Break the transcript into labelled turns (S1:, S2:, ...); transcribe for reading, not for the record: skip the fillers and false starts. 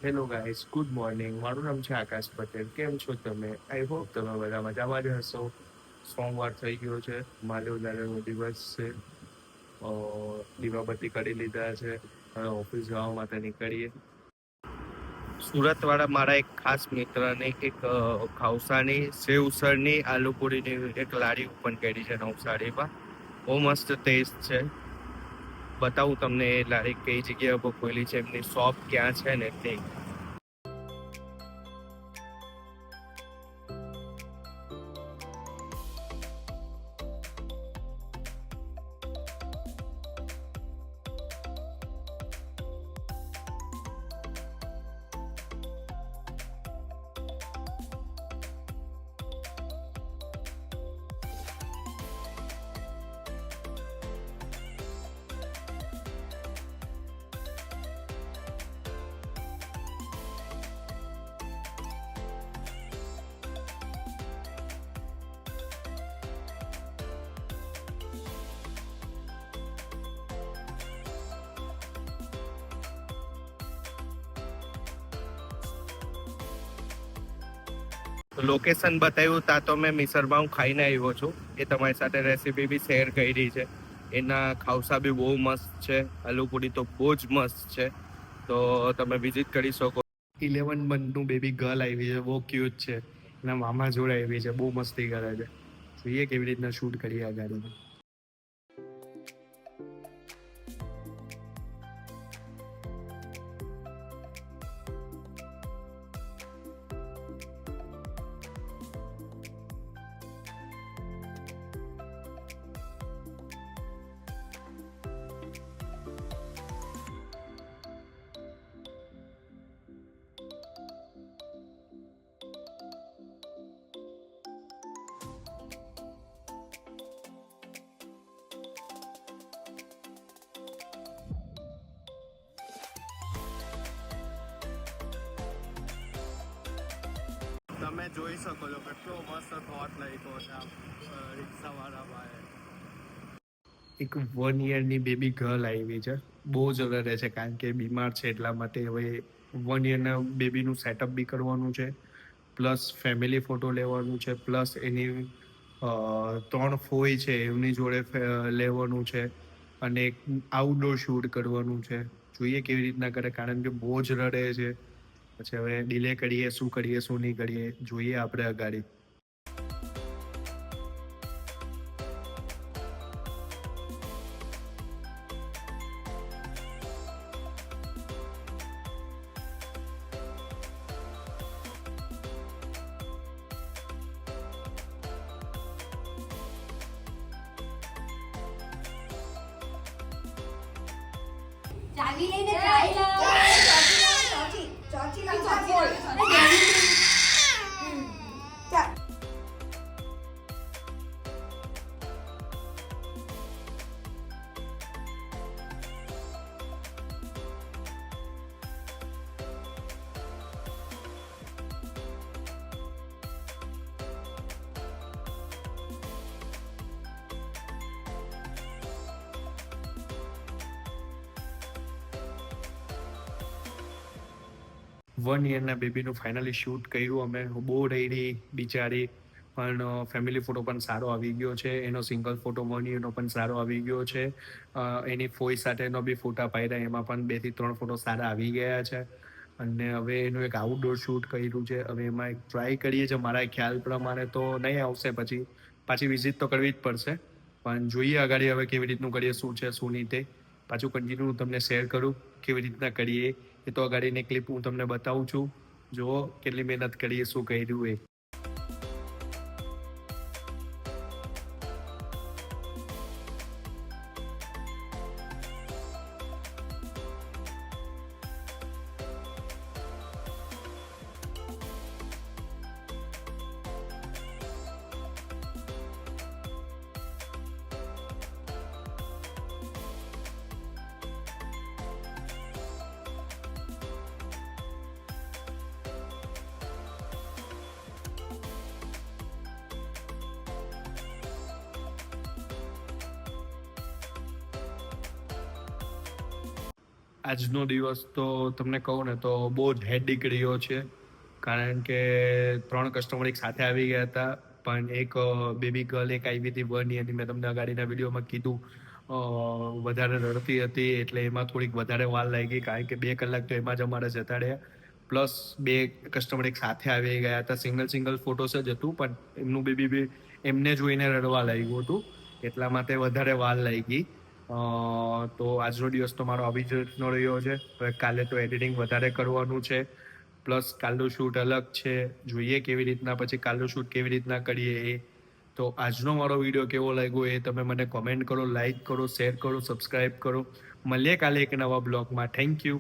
S1: Hello guys, good morning. મારું નામ છે આકાશ પટેલ. કેમ છો તમે? આઈ હોપ તમે બધા મજામાં જ હશો. સોમવાર થઈ ગયો છે, મહાદેવ દાદાનો દિવસ છે. દીવાબત્તી કરી લીધા છે. હવે ઓફિસ જવા માટે નીકળીએ. સુરતવાળા મારા એક ખાસ મિત્રને એક ખાવસાની સેવ ઉસળની આલુપુરીની એક લારી ઓપન કરી છે નવસારીમાં. બહુ મસ્ત ટેસ્ટ છે. બતાવું તમને એ લારી કઈ જગ્યા પર ખોલી છે, એમની શોપ ક્યાં છે ને તે. લોકેશન બતાવ્યું તા તો મેં મિસળપાઉં ખાઈને આવ્યો છું. એ તમારી સાથે રેસીપી બી શેર કરી છે. એના ખાવસા બી બહુ મસ્ત છે. આલુપુરી તો બહુ જ મસ્ત છે, તો તમે વિઝિટ કરી શકો. 11 મંથનું બેબી ગર્લ આવી છે, બહુ ક્યુટ છે. એના મામા જોડે આવી છે, બહુ મસ્તી કરે છે. જોઈએ કેવી રીતના શૂટ કરીએ આ ગાડીમાં. તમે જોઈ શકો છો કેટલો મસ્ત થોટ લખ્યો છે આ રિક્ષાવાળા ભાઈ. એક 1 યરની બેબી ગર્લ આવી છે, બહુ જ રડે છે કારણ કે બીમાર છે, એટલા માટે હવે 1 યરના બેબીનું સેટઅપ બી કરવાનું છે, પ્લસ ફેમિલી ફોટો લેવાનું છે, પ્લસ એની 3 ફોઈ છે એમની જોડે લેવાનું છે, અને એક આઉટડોર શૂટ કરવાનું છે. જોઈએ કેવી રીતના કરે કારણ કે બહુ જ રડે છે. પછી હવે ડિલે કરીએ શું નહીં કરીએ જોઈએ આપણે અગાડી.
S2: ચાવી લઈને ચાવી લાવ. ચોચી લાવ બોલ. ચાલ.
S1: વન યરના બેબીનું ફાઇનલી શૂટ કર્યું અમે. બહુ રહી બિચારી, પણ ફેમિલી ફોટો પણ સારો આવી ગયો છે. એનો સિંગલ ફોટો 1 યરનો પણ સારો આવી ગયો છે. એની ફોઈ સાથેનો બી ફોટા પાડ્યા, એમાં પણ 2 થી 3 ફોટો સારા આવી ગયા છે. અને હવે એનું એક આઉટડોર શૂટ કર્યું છે. હવે એમાં એક ટ્રાય કરીએ છીએ, મારા ખ્યાલ પ્રમાણે તો નહીં આવશે, પાછી વિઝિટ તો કરવી જ પડશે, પણ જોઈએ આગળ હવે કેવી રીતનું કરીએ, શું છે શું નહીં તે પાછું કન્ટિન્યુ તમને શેર કરું કેવી રીતના કરીએ. એ તો અગાડીની ક્લિપ હું તમને બતાવું છું, જુઓ કેટલી મહેનત કરીએ, શું કર્યું એ. આજનો દિવસ તો તમને કહું ને તો બહુ જ હેડિક રહ્યો છે, કારણ કે 3 કસ્ટમર એક સાથે આવી ગયા હતા. પણ એક બેબી ગર્લ એક આવી હતી 1 યરની, મેં તમને અગાડીના વિડીયોમાં કીધું, વધારે રડતી હતી, એટલે એમાં થોડીક વધારે વાર લાગી, કારણ કે 2 કલાક તો એમાં જ અમારે જતા રહ્યા. પ્લસ 2 કસ્ટમર એક સાથે આવી ગયા હતા. સિંગલ ફોટોસ જ હતું, પણ એમનું બેબી બી એમને જોઈને રડવા લાગ્યું હતું, એટલા માટે વધારે વાર લાગી. તો આજનો દિવસ તો મારો આવી જ રહ્યો છે. હવે કાલે તો એડિટિંગ વધારે કરવાનું છે, પ્લસ કાલનું શૂટ અલગ છે. જોઈએ કેવી રીતના પછી કાલનું શૂટ કેવી રીતના કરીએ એ. તો આજનો મારો વિડીયો કેવો લાગ્યો એ તમે મને કોમેન્ટ કરો, લાઈક કરો, શેર કરો, સબસ્ક્રાઈબ કરો. મળીએ કાલે એક નવા બ્લોગમાં. Thank you.